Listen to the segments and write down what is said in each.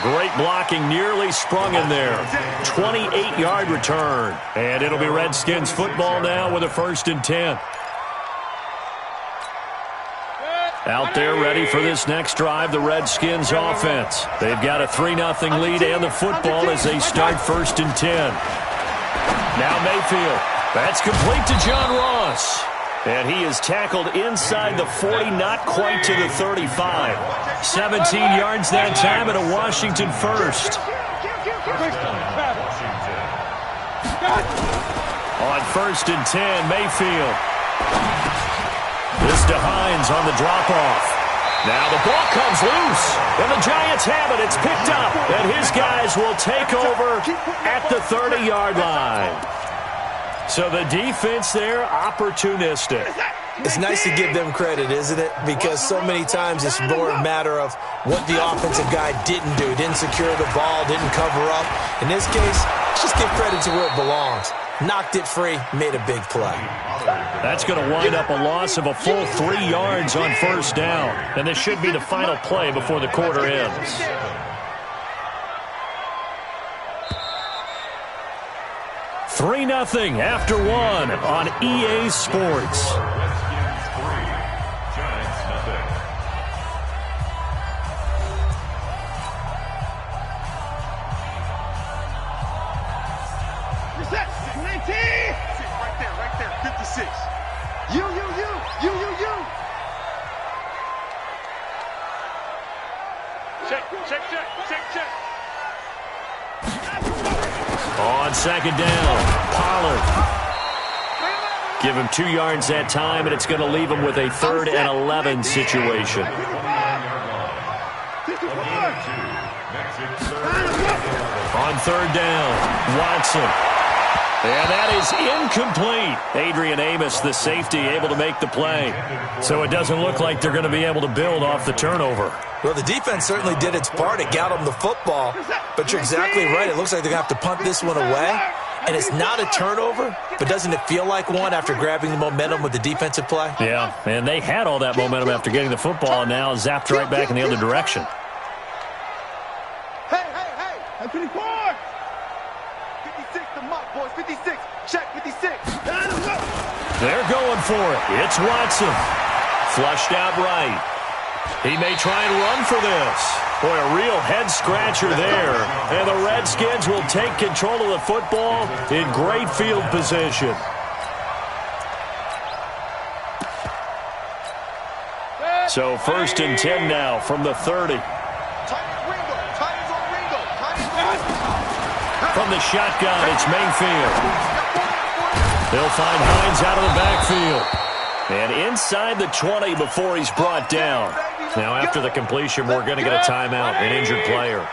Great blocking, nearly sprung in there. 28-yard return. And it'll be Redskins football now with a 1st and 10. Out there ready for this next drive, the Redskins offense. They've got a 3-0 lead and the football as they start 1st and 10. Now Mayfield. That's complete to John Ross. And he is tackled inside the 40, not quite to the 35. 17 yards that time and a Washington first. On 1st and 10, Mayfield. This to Hines on the drop-off. Now the ball comes loose, and the Giants have it. It's picked up, and his guys will take over at the 30-yard line. So the defense there, opportunistic. It's nice to give them credit, isn't it? Because so many times it's more a matter of what the offensive guy didn't do. Didn't secure the ball, didn't cover up. In this case, let's just give credit to where it belongs. Knocked it free, made a big play. That's going to wind up a loss of a full 3 yards on 1st down. And this should be the final play before the quarter ends. Three 0 after 1 on EA Sports. On 2nd down, Pollard. Give him 2 yards that time, and it's going to leave him with a 3rd and 11 situation. On 3rd down, Watson. And that is incomplete. Adrian Amos, the safety, able to make the play. So it doesn't look like they're going to be able to build off the turnover. Well, the defense certainly did its part. It got them the football. But you're exactly right. It looks like they're going to have to punt this one away. And it's not a turnover, but doesn't it feel like one after grabbing the momentum with the defensive play? Yeah, and they had all that momentum after getting the football, and now zapped right back in the other direction. Hey, 54! 56, the mark, boys. 56. Check, 56. They're going for it. It's Watson. Flushed out right. He may try and run for this. Boy, a real head-scratcher there. And the Redskins will take control of the football in great field position. So 1st and 10 now from the 30. From the shotgun, it's Mayfield. They'll find Hines out of the backfield. And inside the 20 before he's brought down. Now, after the completion, we're going to get a timeout, an injured player.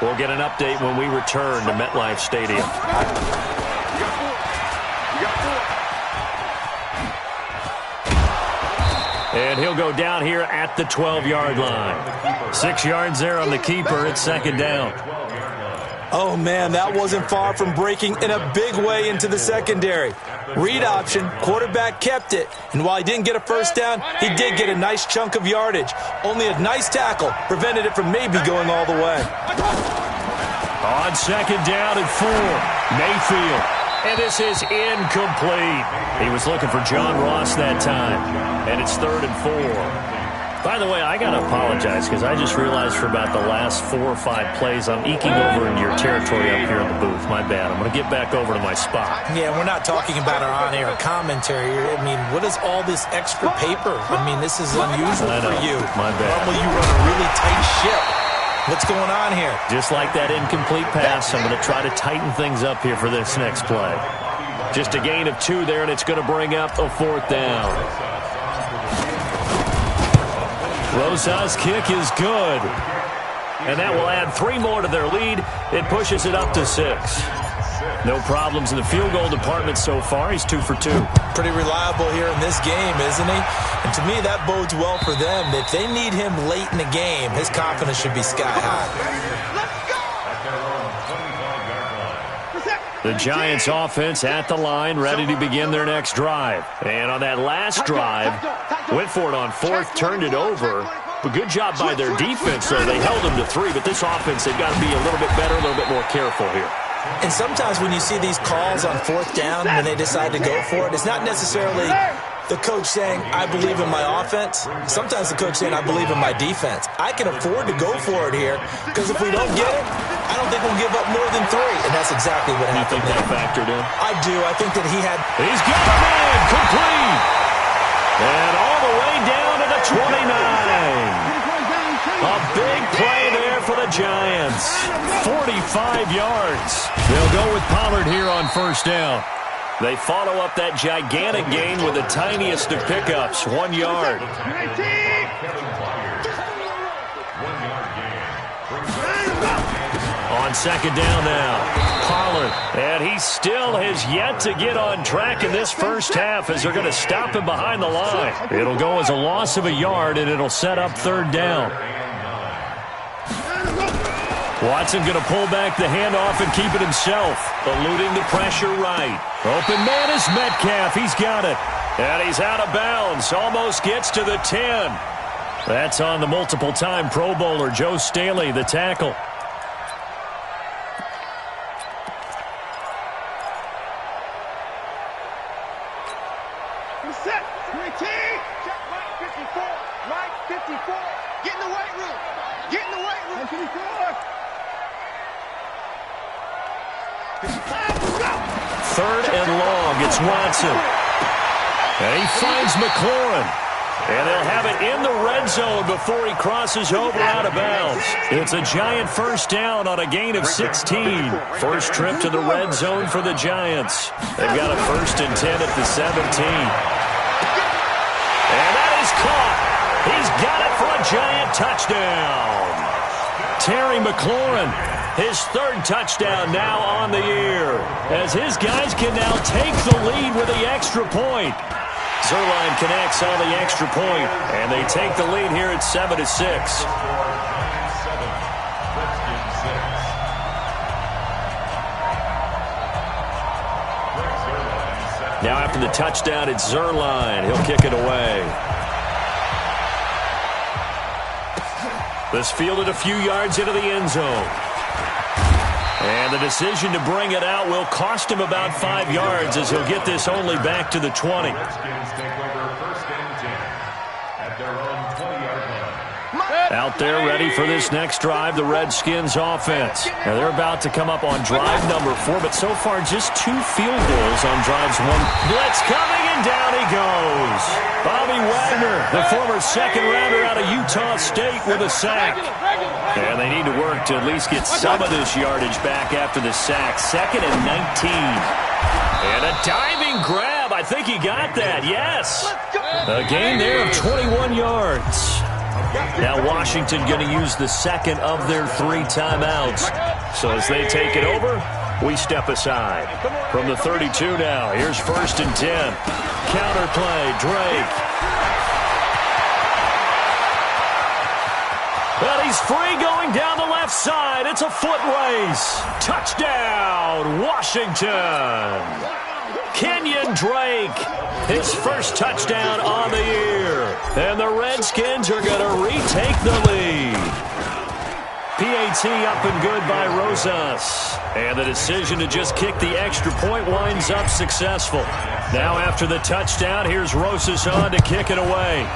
We'll get an update when we return to MetLife Stadium. And he'll go down here at the 12-yard line. 6 yards there on the keeper. It's 2nd down. Oh, man, that wasn't far from breaking in a big way into the secondary. Read option, quarterback kept it. And while he didn't get a 1st down, he did get a nice chunk of yardage. Only a nice tackle prevented it from maybe going all the way. On 2nd down and 4, Mayfield. And this is incomplete. He was looking for John Ross that time. And it's 3rd and 4. By the way, I got to apologize because I just realized for about the last 4 or 5 plays, I'm eking over in your territory up here in the booth. My bad. I'm going to get back over to my spot. Yeah, we're not talking about our on-air commentary. I mean, what is all this extra paper? I mean, this is unusual for you. My bad. Normally you run a really tight ship. What's going on here? Just like that incomplete pass, I'm going to try to tighten things up here for this next play. Just a gain of 2 there, and it's going to bring up a 4th down. Rosas' kick is good. And that will add 3 more to their lead. It pushes it up to 6. No problems in the field goal department so far. He's 2 for 2. Pretty reliable here in this game, isn't he? And to me, that bodes well for them. If they need him late in the game, his confidence should be sky high. The Giants offense at the line, ready to begin their next drive. And on that last drive, went for it on 4th, turned it over. But good job by their defense, though. They held them to 3, but this offense, they've got to be a little bit better, a little bit more careful here. And sometimes when you see these calls on 4th down, when they decide to go for it, it's not necessarily the coach saying, I believe in my offense. Sometimes the coach saying, I believe in my defense. I can afford to go for it here because if we don't get it, I don't think we'll give up more than 3. And that's exactly what happened. You think that factored in? I do. I think that he had... He's got a man complete. And all the way down to the 29. A big play there for the Giants. 45 yards. They'll go with Pollard here on 1st down. They follow up that gigantic gain with the tiniest of pickups, 1 yard. On 2nd down now, Pollard. And he still has yet to get on track in this first half as they're going to stop him behind the line. It'll go as a loss of a yard, and it'll set up 3rd down. Watson going to pull back the handoff and keep it himself, eluding the pressure right. Open man is Metcalf. He's got it. And he's out of bounds. Almost gets to the 10. That's on the multiple-time Pro Bowler, Joe Staley, the tackle. Set. 19. Check right 54. Right 54. Get in the weight room. Get in the weight room. 54. 3rd and long. It's Watson. And he finds McLaurin. And they'll have it in the red zone before he crosses over out of bounds. It's a Giant 1st down on a gain of 16. First trip to the red zone for the Giants. They've got a 1st and 10 at the 17. And that is caught. He's got it for a Giant touchdown. Terry McLaurin, his 3rd touchdown now on the year, as his guys can now take the lead with the extra point. Zuerlein connects on the extra point, and they take the lead here at 7-6. Now after the touchdown, it's Zuerlein. He'll kick it away. This fielded a few yards into the end zone. And the decision to bring it out will cost him about 5 yards as he'll get this only back to the 20. Out there ready for this next drive, the Redskins offense. Now they're about to come up on drive number 4, but so far just 2 field goals on drives 1. Blitz coming, and down he goes. Bobby Wagner, the former 2nd rounder out of Utah State, with a sack. And they need to work to at least get some of this yardage back after the sack. 2nd and 19. And a diving grab. I think he got that, yes. A gain there of 21 yards. Now Washington going to use the 2nd of their 3 timeouts. So as they take it over, we step aside. From the 32 now, here's 1st and 10. Counter play, Drake. But he's free going down the left side. It's a foot race. Touchdown, Washington. Kenyon Drake, his 1st touchdown on the year. And the Redskins are going to retake the lead. PAT up and good by Rosas. And the decision to just kick the extra point winds up successful. Now after the touchdown, here's Rosas on to kick it away.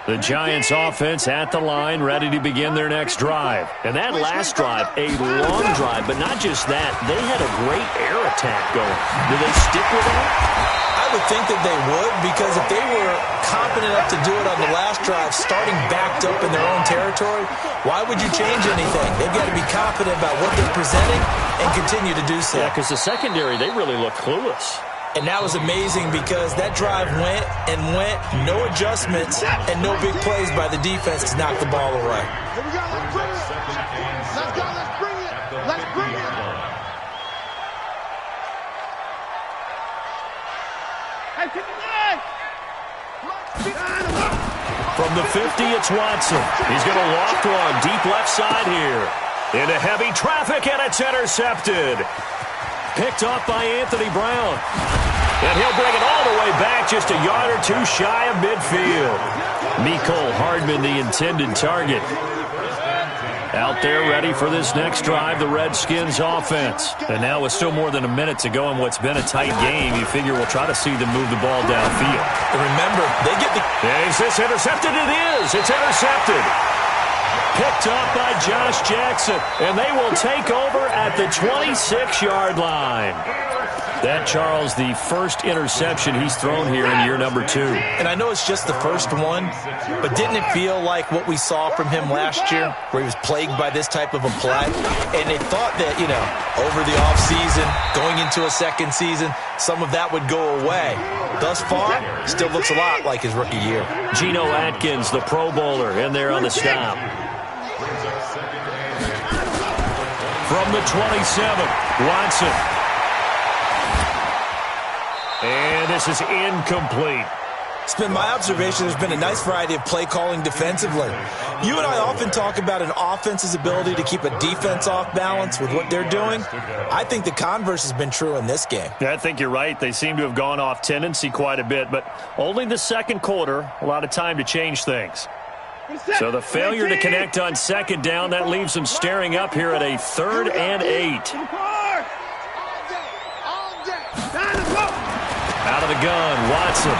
The Giants offense at the line, ready to begin their next drive. And that last drive, a long drive, but not just that. They had a great air attack going. Do they stick with that? I would think that they would, because if they were confident enough to do it on the last drive, starting backed up in their own territory, why would you change anything? They've got to be confident about what they're presenting and continue to do so. Yeah, because the secondary, they really look clueless. And that was amazing because that drive went and went, no adjustments, and no big plays by the defense to knock the ball away. Here we go, let's bring it. Let's go, let's bring it. Let's bring it. From the 50, it's Watson. He's going to loft one deep left side here. Into heavy traffic, and it's intercepted. Picked off by Anthony Brown. And he'll bring it all the way back, just a yard or two shy of midfield. Mecole Hardman, the intended target. Out there ready for this next drive, the Redskins offense. And now with still more than a minute to go in what's been a tight game, you figure we'll try to see them move the ball downfield. And remember, they get the... Is this intercepted? It is. It's intercepted. Picked up by Josh Jackson, and they will take over at the 26-yard line. That, Charles, the first interception he's thrown here in year number 2. And I know it's just the first one, but didn't it feel like what we saw from him last year, where he was plagued by this type of a play? And they thought that, you know, over the offseason, going into a second season, some of that would go away. Thus far, still looks a lot like his rookie year. Geno Atkins, the Pro Bowler, in there on the stop. From the 27, Watson. And this is incomplete. It's been my observation there's been a nice variety of play calling defensively. You and I often talk about an offense's ability to keep a defense off balance with what they're doing. I think the converse has been true in this game. Yeah, I think you're right. They seem to have gone off tendency quite a bit, but only the second quarter, a lot of time to change things. So the failure to connect on second down, that leaves them staring up here at a 3rd and 8. Out of the gun, Watson.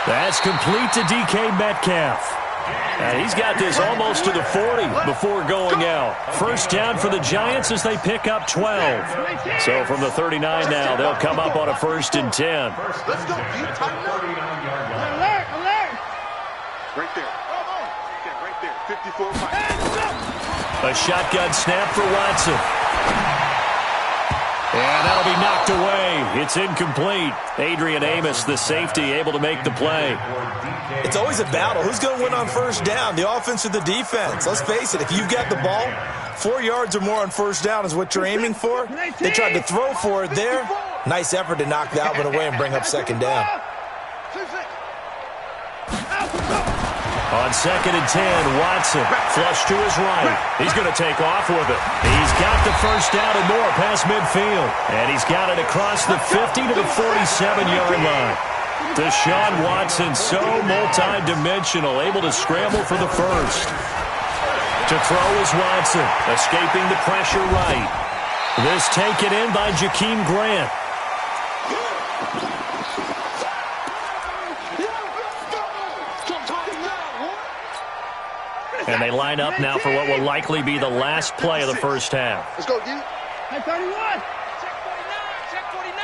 That's complete to DK Metcalf. And he's got this almost to the 40 before going out. First down for the Giants as they pick up 12. So from the 39 now, they'll come up on a 1st and 10. Let's go, alert. Right there. Yeah, right there. 54 miles. A shotgun snap for Watson. And that'll be knocked away. It's incomplete. Adrian Amos, the safety, able to make the play. It's always a battle. Who's going to win on first down, the offense or the defense? Let's face it, if you've got the ball, 4 yards or more on first down is what you're aiming for. They tried to throw for it there. Nice effort to knock that one away and bring up second down. On 2nd and 10, Watson, flush to his right. He's going to take off with it. He's got the first down and more past midfield. And he's got it across the 50 to the 47-yard line. Deshaun Watson, so multi-dimensional, able to scramble for the first. To throw is Watson, escaping the pressure right. This taken in by Jakeem Grant. And they line up now for what will likely be the last play of the first half. Let's go, dude. Hey, 31. Check 49. Check 49.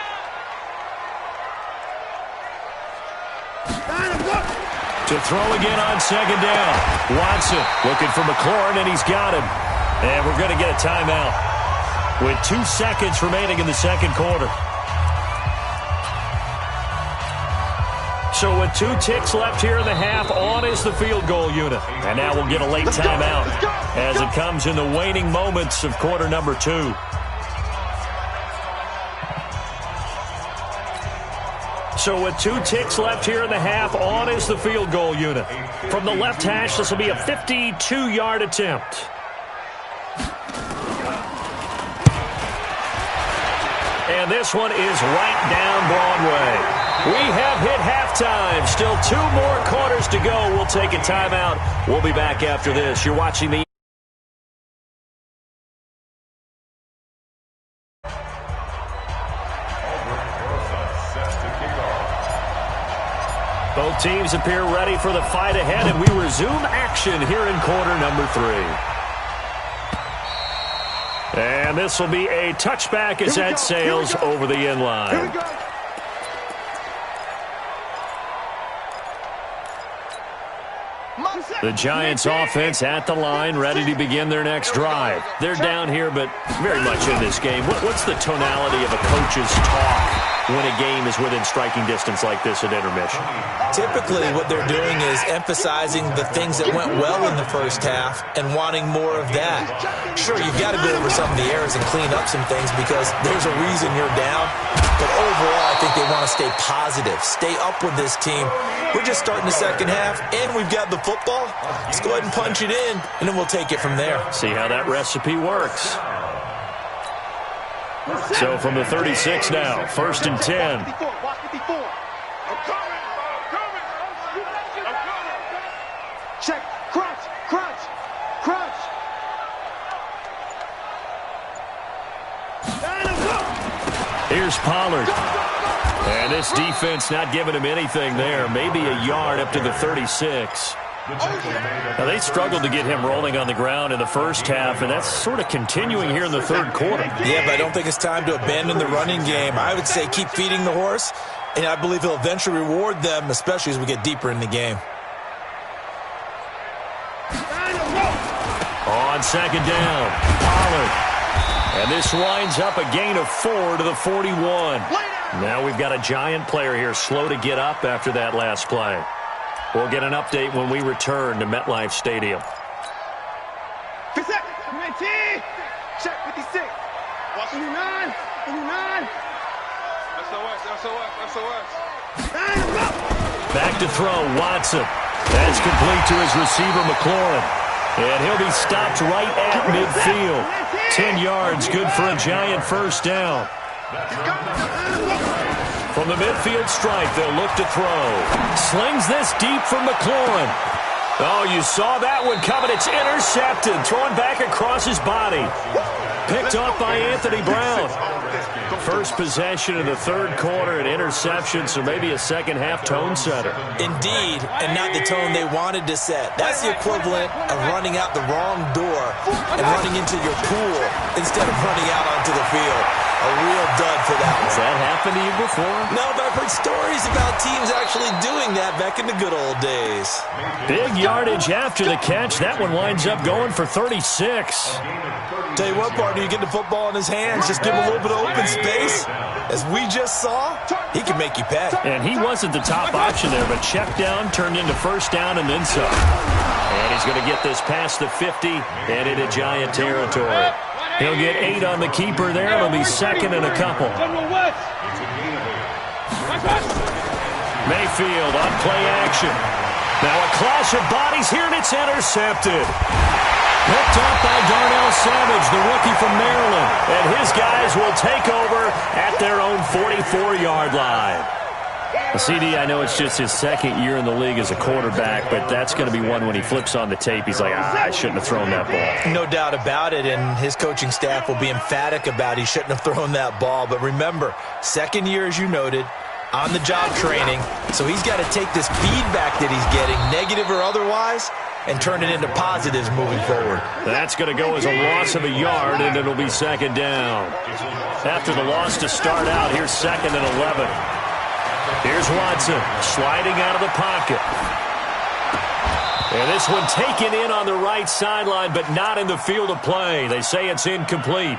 To throw again on second down. Watson looking for McLaurin, and he's got him. And we're going to get a timeout with 2 seconds remaining in the second quarter. So with 2 ticks left here in the half, on is the field goal unit. And now we'll get a late timeout as it comes in the waning moments of quarter number 2. So with 2 ticks left here in the half, on is the field goal unit. From the left hash, this will be a 52-yard attempt. And this one is right down Broadway. We have hit halftime. Still 2 more quarters to go. We'll take a timeout. We'll be back after this. You're watching the... Both teams appear ready for the fight ahead, and we resume action here in quarter number 3. And this will be a touchback as that sails over the end line. The Giants offense at the line, ready to begin their next drive. They're down here, but very much in this game. What's the tonality of a coach's talk when a game is within striking distance like this at intermission? Typically, what they're doing is emphasizing the things that went well in the first half and wanting more of that. Sure, you've got to go over some of the errors and clean up some things because there's a reason you're down. But overall, I think they want to stay positive, stay up with this team. We're just starting the second half, and we've got the football. Let's go ahead and punch it in, and then we'll take it from there. See how that recipe works. So from the 36 now, 1st and 10. Check, crunch, crunch, crunch. Here's Pollard. And this defense not giving him anything there. Maybe a yard up to the 36. Now, they struggled to get him rolling on the ground in the first half, and that's sort of continuing here in the third quarter. Yeah, but I don't think it's time to abandon the running game. I would say keep feeding the horse, and I believe he'll eventually reward them, especially as we get deeper in the game. On second down, Pollard. And this winds up a gain of 4 to the 41. Now we've got a Giant player here slow to get up after that last play. We'll get an update when we return to MetLife Stadium. 10 seconds. 19. Check 56. 89. 89. SOS. Back to throw, Watson. That's complete to his receiver, McLaurin. And he'll be stopped right at midfield. 10 yards, good for a Giant first down. From the midfield stripe, they'll look to throw. Slings this deep for McLaurin. Oh, you saw that one coming. It's intercepted. Thrown back across his body. Picked off by Anthony Brown. First possession of the third quarter, an interception, so maybe a second-half tone setter. Indeed, and not the tone they wanted to set. That's the equivalent of running out the wrong door and running into your pool instead of running out onto the field. A real dud for that one. Has that happened to you before? No, but I've heard stories about teams actually doing that back in the good old days. Big yardage after the catch. That one winds up going for 36. Tell you what, partner, you get the football in his hands, just give him a little bit of open space. As we just saw, he can make you pay. And he wasn't the top option there, but check down turned into first down and then some. And he's going to get this past the 50 and into Giant territory. He'll get 8 on the keeper there. It'll be second and a couple. Mayfield on play action. Now a clash of bodies here, and it's intercepted. Picked off by Darnell Savage, the rookie from Maryland. And his guys will take over at their own 44-yard line. CD, I know it's just his second year in the league as a quarterback, but that's going to be one when he flips on the tape. He's like, I shouldn't have thrown that ball. No doubt about it, and his coaching staff will be emphatic about he shouldn't have thrown that ball. But remember, second year, as you noted, on-the-job training, so he's got to take this feedback that he's getting, negative or otherwise, and turn it into positives moving forward. That's going to go as a loss of a yard, and it'll be second down. After the loss to start out, here's second and 11. Here's Watson sliding out of the pocket. And this one taken in on the right sideline, but not in the field of play. They say it's incomplete.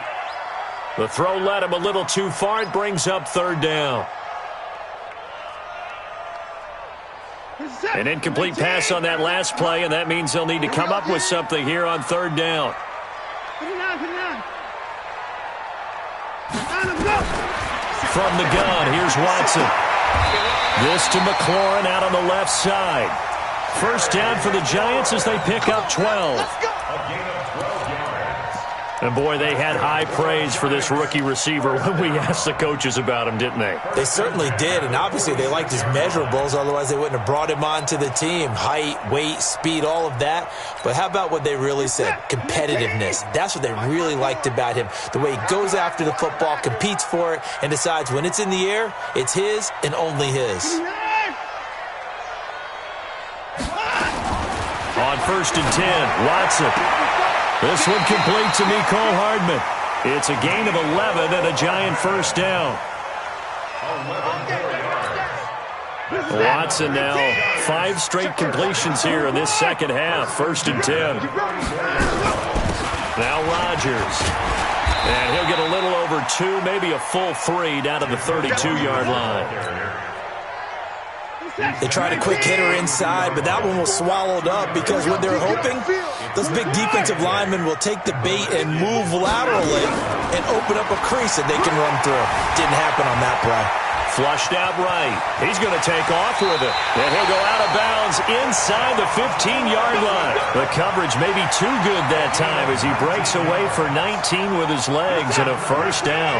The throw led him a little too far. It brings up third down. An incomplete pass on that last play, and that means they'll need to come up with something here on third down. From the gun, here's Watson. This to McLaurin out on the left side. First down for the Giants as they pick up 12. And, boy, they had high praise for this rookie receiver when we asked the coaches about him, didn't they? They certainly did, and obviously they liked his measurables, otherwise they wouldn't have brought him onto the team. Height, weight, speed, all of that. But how about what they really said? Competitiveness. That's what they really liked about him. The way he goes after the football, competes for it, and decides when it's in the air, it's his and only his. On first and 10, Watson. This one complete to Mecole Hardman. It's a gain of 11 and a Giant first down. Watson now 5 straight completions here in this second half. First and 10. Now Rodgers. And he'll get a little over 2, maybe a full 3 down to the 32-yard line. They tried a quick hitter inside, but that one was swallowed up because what they're hoping, those big defensive linemen will take the bait and move laterally and open up a crease that they can run through. Didn't happen on that play. Flushed out right. He's going to take off with it. And he'll go out of bounds inside the 15-yard line. The coverage may be too good that time as he breaks away for 19 with his legs and a first down.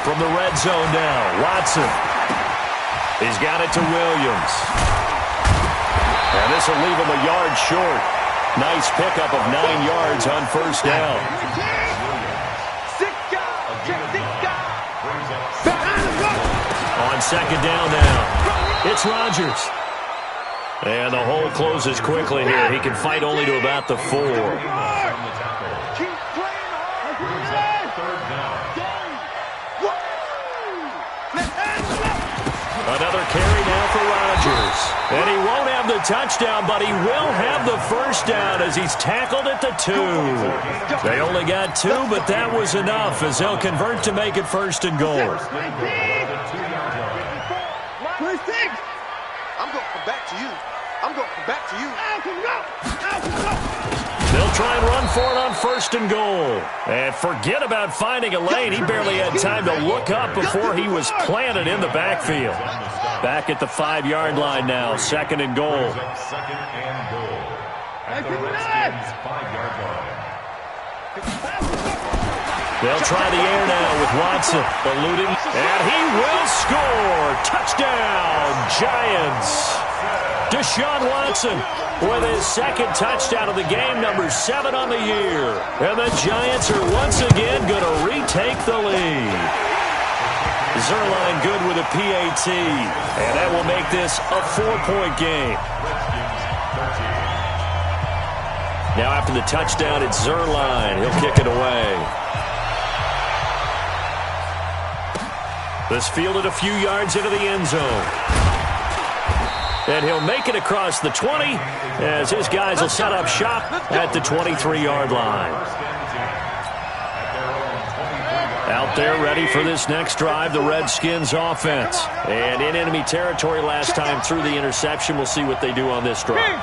From the red zone now, Watson. He's got it to Williams. And this will leave him a yard short. Nice pickup of 9 yards on first down. On second down now, it's Rodgers. And the hole closes quickly here. He can fight only to about the 4. Another carry now for Rodgers. And he won't have the touchdown, but he will have the first down as he's tackled at the 2. They only got 2, but that was enough as they'll convert to make it first and goal. I'm going to come back to you. I'm going to come back to you. They'll try and run for it on first and goal. And forget about finding a lane. He barely had time to look up before he was planted in the backfield. Back at the 5-yard line now, second and goal. Second and goal. At the Redskins' 5-yard line. They'll try the air now with Watson eluding, and he will score. Touchdown, Giants. Deshaun Watson with his second touchdown of the game, number 7 on the year. And the Giants are once again going to retake the lead. Zerline good with a PAT, and that will make this a 4-point game. Now after the touchdown, it's Zerline. He'll kick it away. This fielded a few yards into the end zone. And he'll make it across the 20 as his guys will set up shop at the 23-yard line. Out there ready for this next drive, the Redskins offense. And in enemy territory last time through the interception. We'll see what they do on this drive.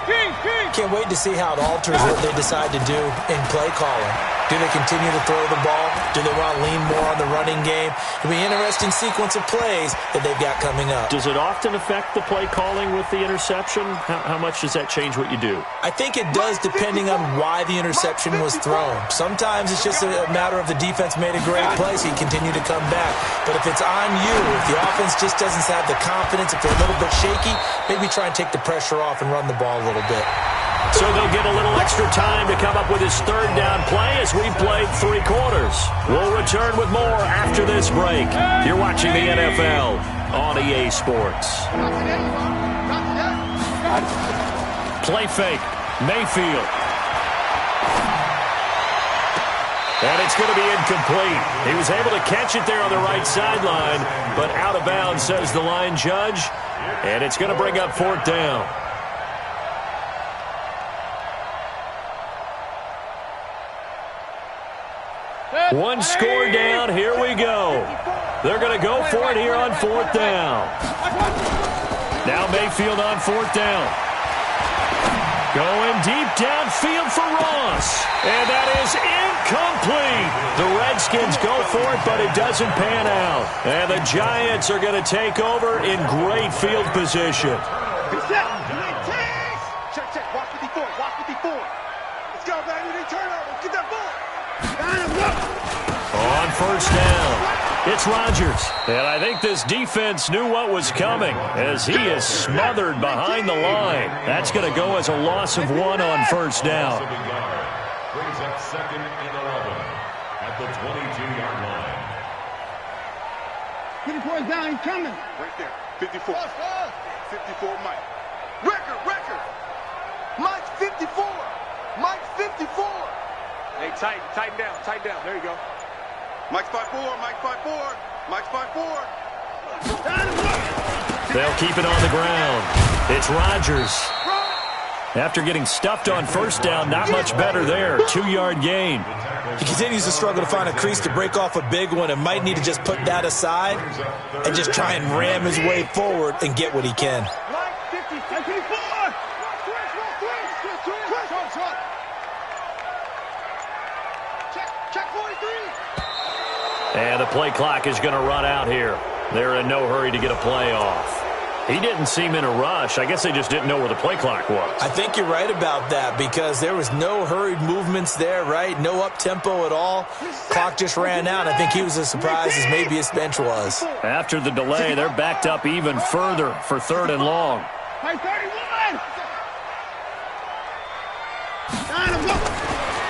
Can't wait to see how it alters what they decide to do in play calling. Do they continue to throw the ball? Do they want to lean more on the running game? It'll be an interesting sequence of plays that they've got coming up. Does it often affect the play calling with the interception? How much does that change what you do? I think it does depending on why the interception was thrown. Sometimes it's just a matter of the defense made a great play, so you continue to come back. But if it's on you, if the offense just doesn't have the confidence, if they're a little bit shaky, maybe try and take the pressure off and run the ball a little bit. So they'll get a little extra time to come up with his third down play as we played 3 quarters. We'll return with more after this break. You're watching the NFL on EA Sports. Play fake. Mayfield. And it's going to be incomplete. He was able to catch it there on the right sideline, but out of bounds, says the line judge. And it's going to bring up 4th down. One score down, here we go. They're going to go for it here on 4th down. Now Mayfield on 4th down. Going deep downfield for Ross. And that is incomplete. The Redskins go for it, but it doesn't pan out. And the Giants are going to take over in great field position. Check. Watch 54. Let's go, baby. They turn over. Get that ball. On first down, it's Rodgers. And I think this defense knew what was coming as he is smothered behind the line. That's going to go as a loss of 1 on first down. Brings up 2nd and 11 at the 22-yard line. Get the boys down. He's coming. Right there. 54. 54, Mike. Record. Mike 54. Mike 54. Hey, tighten down. There you go. Mike's 5'4", Mike's 5'4", Mike's 5'4". They'll keep it on the ground. It's Rodgers. After getting stuffed on first down, not much better there. 2-yard gain. He continues to struggle to find a crease to break off a big one and might need to just put that aside and just try and ram his way forward and get what he can. And the play clock is going to run out here. They're in no hurry to get a play off. He didn't seem in a rush. I guess they just didn't know where the play clock was. I think you're right about that because there was no hurried movements there, right? No up-tempo at all. Clock just ran out. I think he was as surprised as maybe his bench was. After the delay, they're backed up even further for 3rd and long.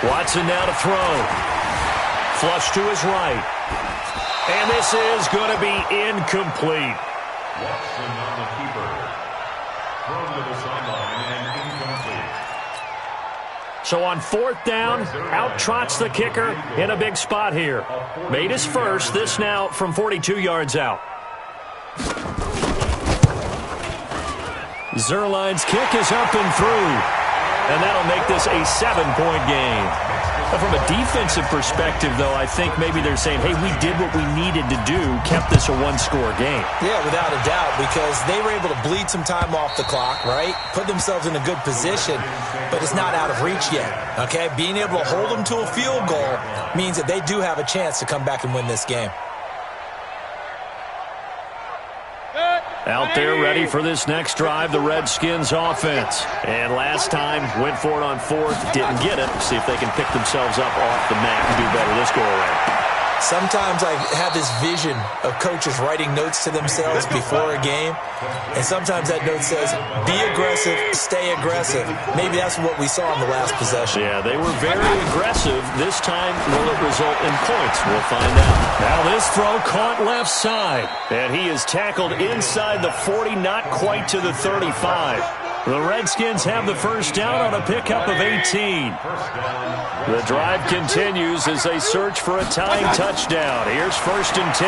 Watson now to throw. Flush to his right. And this is going to be incomplete. Watson on the keeper. Thrown to the sideline and incomplete. So on 4th down, out trots the kicker in a big spot here. Made his first. This now from 42 yards out. Zerline's kick is up and through. And that'll make this a 7-point game. From a defensive perspective, though, I think maybe they're saying, hey, we did what we needed to do, kept this a 1-score game. Yeah, without a doubt, because they were able to bleed some time off the clock, right? Put themselves in a good position, but it's not out of reach yet, okay? Being able to hold them to a field goal means that they do have a chance to come back and win this game. Out there ready for this next drive, the Redskins offense. And last time, went for it on 4th, didn't get it. See if they can pick themselves up off the mat and do better this go-around. Sometimes I have this vision of coaches writing notes to themselves before a game, and sometimes that note says, be aggressive, stay aggressive. Maybe that's what we saw in the last possession. Yeah, they were very aggressive. This time, will it result in points? We'll find out. Now this throw caught left side, and he is tackled inside the 40, not quite to the 35. The Redskins have the first down on a pickup of 18. The drive continues as they search for a tying touchdown. Here's 1st and 10.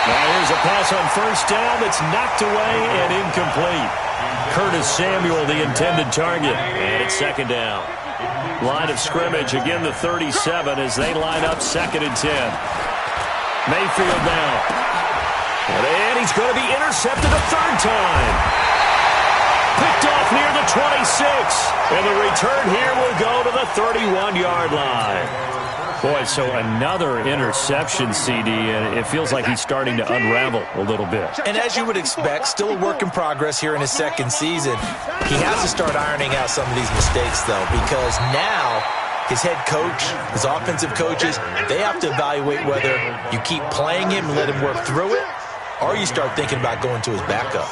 Now here's a pass on 1st down that's knocked away and incomplete. Curtis Samuel, the intended target, and it's 2nd down. Line of scrimmage, again the 37 as they line up 2nd and 10. Mayfield now. And he's going to be intercepted a 3rd time. Picked off near the 26. And the return here will go to the 31-yard line. Boy, so another interception, CD, and it feels like he's starting to unravel a little bit. And as you would expect, still a work in progress here in his 2nd season. He has to start ironing out some of these mistakes, though, because now his head coach, his offensive coaches, they have to evaluate whether you keep playing him and let him work through it, or you start thinking about going to his backup.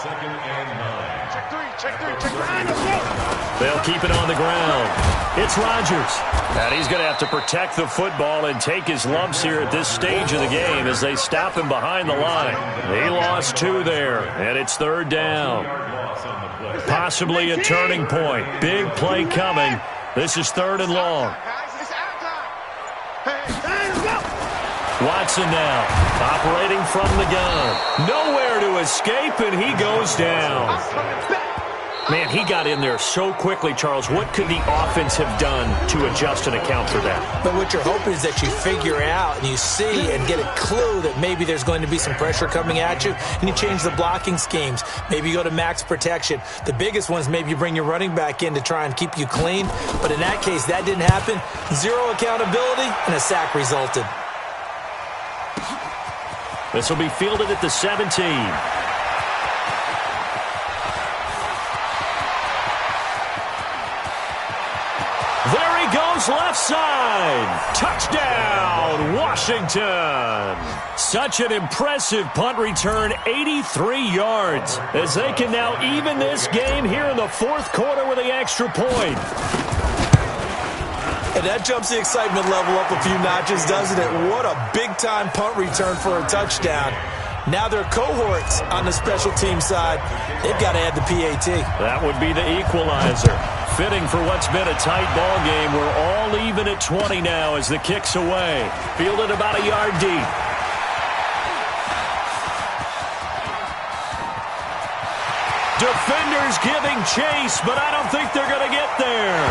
They'll keep it on the ground. It's Rodgers. And he's going to have to protect the football and take his lumps here at this stage of the game as they stop him behind the line. He lost 2 there, and it's 3rd down. Possibly a turning point. Big play coming. This is 3rd and long. Watson now, operating from the gun. Nowhere to escape, and he goes down. Man, he got in there so quickly, Charles. What could the offense have done to adjust and account for that? But what you're hoping is that you figure out and you see and get a clue that maybe there's going to be some pressure coming at you, and you change the blocking schemes. Maybe you go to max protection. The biggest one is maybe you bring your running back in to try and keep you clean. But in that case, that didn't happen. 0 accountability, and a sack resulted. This will be fielded at the 17. There he goes, left side. Touchdown, Washington. Such an impressive punt return, 83 yards, as they can now even this game here in the 4th quarter with the extra point. And that jumps the excitement level up a few notches, doesn't it? What a big-time punt return for a touchdown. Now their cohorts on the special team side, they've got to add the PAT. That would be the equalizer. Fitting for what's been a tight ball game. We're all even at 20 now as the kick's away. Fielded about a yard deep. Defenders giving chase, but I don't think they're going to get there.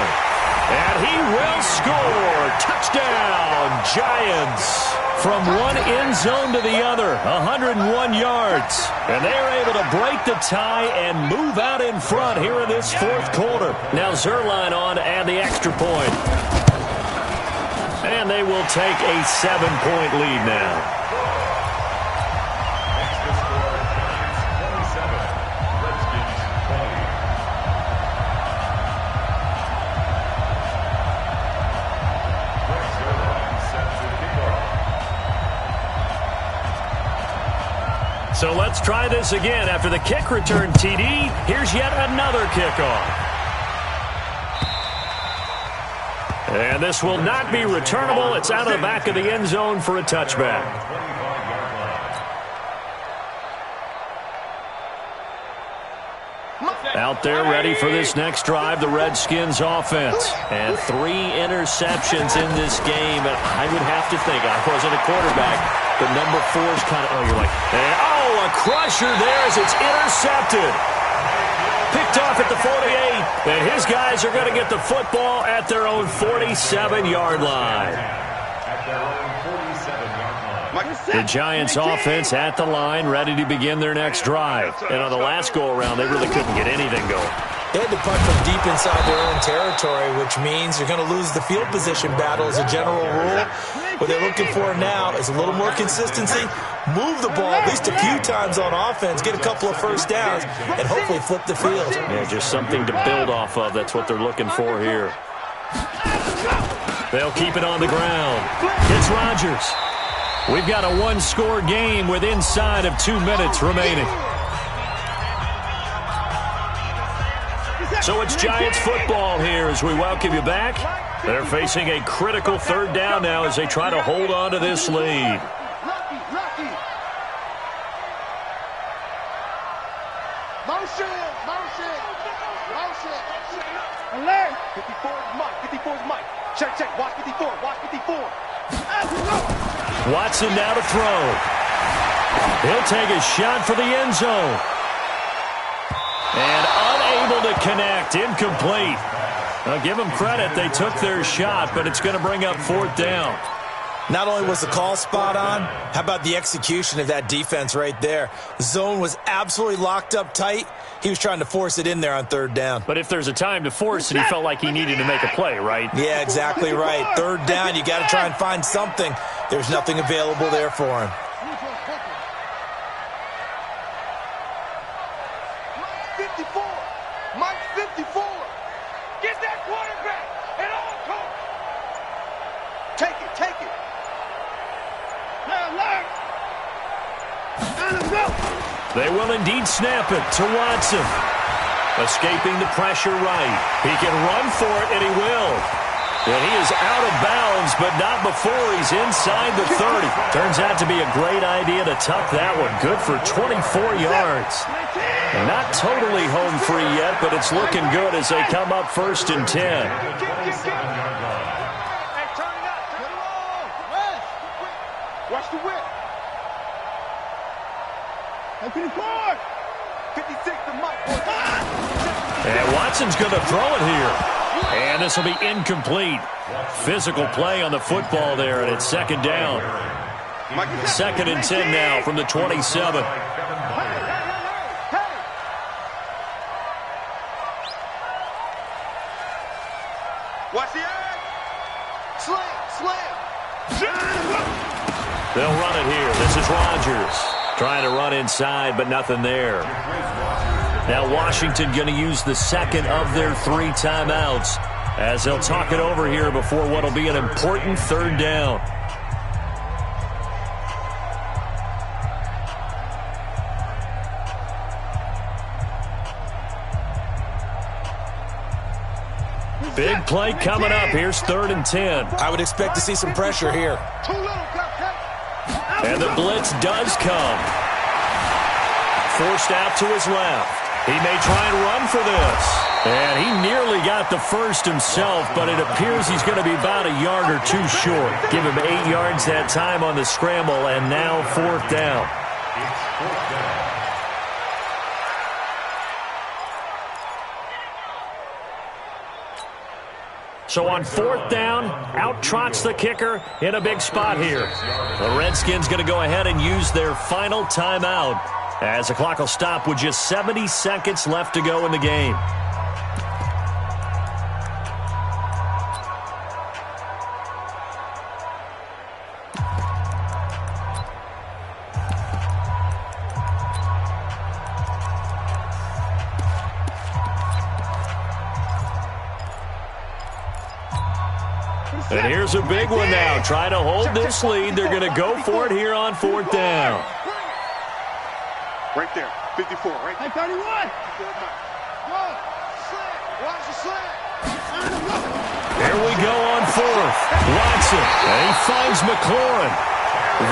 And he will score. Touchdown, Giants. From one end zone to the other, 101 yards. And they're able to break the tie and move out in front here in this fourth quarter. Now Zerline on to add the extra point. And they will take a 7-point lead now. So let's try this again. After the kick return TD, here's yet another kickoff. And this will not be returnable. It's out of the back of the end zone for a touchback. Out there ready for this next drive, the Redskins offense. And 3 interceptions in this game. And I would have to think, I wasn't a quarterback, but number 4 is kind of, you're like, a crusher there as it's intercepted. Picked off at the 48, and his guys are going to get the football at their own 47-yard line. The Giants offense at the line, ready to begin their next drive. And on the last go-around, they really couldn't get anything going. They had to punt from deep inside their own territory, which means you're going to lose the field position battle as a general rule. What they're looking for now is a little more consistency, move the ball at least a few times on offense, get a couple of first downs, and hopefully flip the field. Yeah, just something to build off of. That's what they're looking for here. They'll keep it on the ground. It's Rodgers. We've got a one-score game with inside of 2 minutes remaining. So it's Giants football here as we welcome you back. They're facing a critical third down now as they try to hold on to this lead. Alert! 54 is Mike. 54 is Mike. Check. Watch 54. Watch 54. Watson now to throw. He'll take a shot for the end zone. And unable to connect. Incomplete. I'll give them credit. They took their shot, but it's going to bring up 4th down. Not only was the call spot on, how about the execution of that defense right there? The zone was absolutely locked up tight. He was trying to force it in there on 3rd down. But if there's a time to force it, he felt like he needed to make a play, right? Yeah, exactly right. 3rd down, you got to try and find something. There's nothing available there for him. Mike 54. Get that quarterback and all coach. Take it. They will indeed snap it to Watson. Escaping the pressure right. He can run for it, and he will. And he is out of bounds, but not before he's inside the 30. Turns out to be a great idea to tuck that one. Good for 24 yards. Not totally home free yet, but it's looking good as they come up 1st and 10. Watch the whip. 54. 56 to Mike. And Watson's going to throw it here. And this will be incomplete. Physical play on the football there, and it's 2nd down. 2nd and 10 now from the 27. Watch the edge. Slam. They'll run it here. This is Rodgers. Trying to run inside, but nothing there. Now Washington going to use the 2nd of their 3 timeouts as they'll talk it over here before what will be an important 3rd down. Big play coming up. Here's 3rd and 10. I would expect to see some pressure here. And the blitz does come. Forced out to his left. He may try and run for this. And he nearly got the first himself, but it appears he's going to be about a yard or 2 short. Give him 8 yards that time on the scramble, and now 4th down. So on 4th down, out trots the kicker in a big spot here. The Redskins going to go ahead and use their final timeout as the clock will stop with just 70 seconds left to go in the game. And here's a big one now. Trying to hold this lead. They're going to go for it here on 4th down. Right there. 54. Right there. 31. Here we go on 4th. Watson. And he finds McLaurin.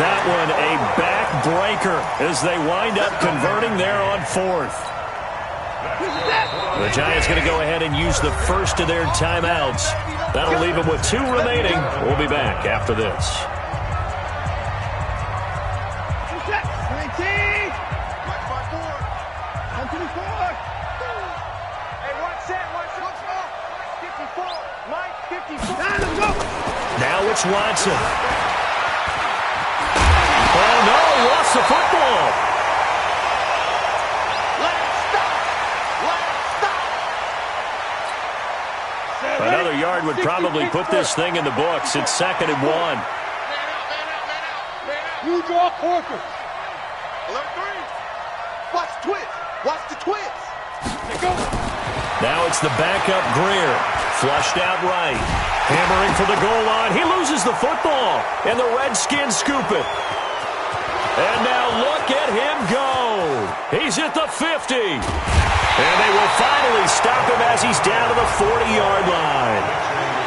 That one a backbreaker as they wind up converting there on 4th. The Giants going to go ahead and use the first of their timeouts. That'll leave them with 2 remaining. We'll be back after this. Now it's Watson. Oh, no, lost the football. Another yard would probably put this thing in the books. It's 2nd and 1. You draw Corker. 11-3. Watch the twist. Watch the twist. Go. Now it's the backup Greer. Flushed out right. Hammering for the goal line. He loses the football. And the Redskins scoop it. And now look at him go. He's at the 50. And they will finally stop him as he's down to the 40-yard line.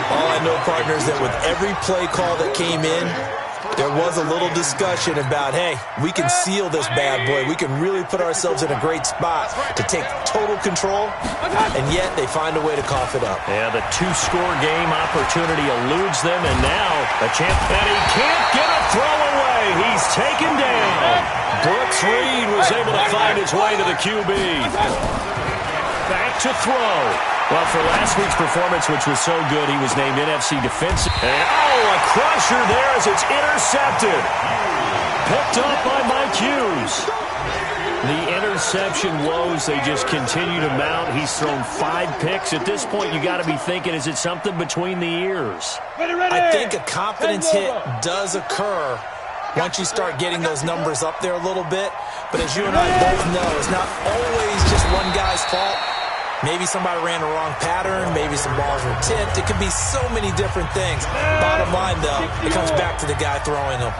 All I know, partners, that with every play call that came in, there was a little discussion about, hey, we can seal this bad boy. We can really put ourselves in a great spot to take total control, and yet they find a way to cough it up. Yeah, the 2-score game opportunity eludes them, and now a chance. And he can't get a throw away. He's taken down. Brooks Reed was able to find his way to the QB. Back to throw. Well, for last week's performance, which was so good, he was named NFC Defensive. And, a crusher there as it's intercepted. Picked up by Mike Hughes. The interception woes, they just continue to mount. He's thrown 5 picks. At this point, you got to be thinking, is it something between the ears? I think a confidence hit does occur once you start getting those numbers up there a little bit. But as you and I both know, it's not always just one guy's fault. Maybe somebody ran the wrong pattern. Maybe some balls were tipped. It could be so many different things. Bottom line, though, it comes back to the guy throwing them.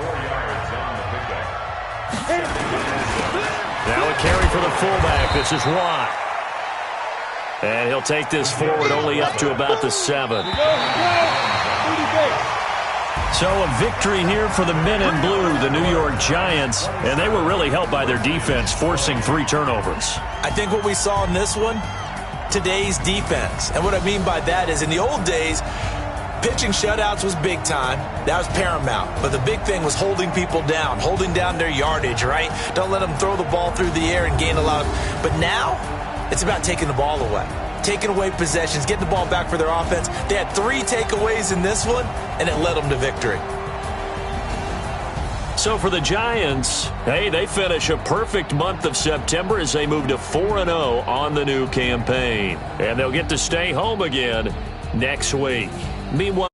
Now a carry for the fullback. This is Watt. And he'll take this forward only up to about the 7. So a victory here for the men in blue, the New York Giants. And they were really helped by their defense, forcing 3 turnovers. I think what we saw in this one, today's defense. And what I mean by that is in the old days, pitching shutouts was big time. That was paramount. But the big thing was holding people down, holding down their yardage, right? Don't let them throw the ball through the air and gain a lot. But now, it's about taking the ball away. Taking away possessions, getting the ball back for their offense. They had 3 takeaways in this one, and it led them to victory. So for the Giants, hey, they finish a perfect month of September as they move to 4-0 on the new campaign. And they'll get to stay home again next week. Meanwhile,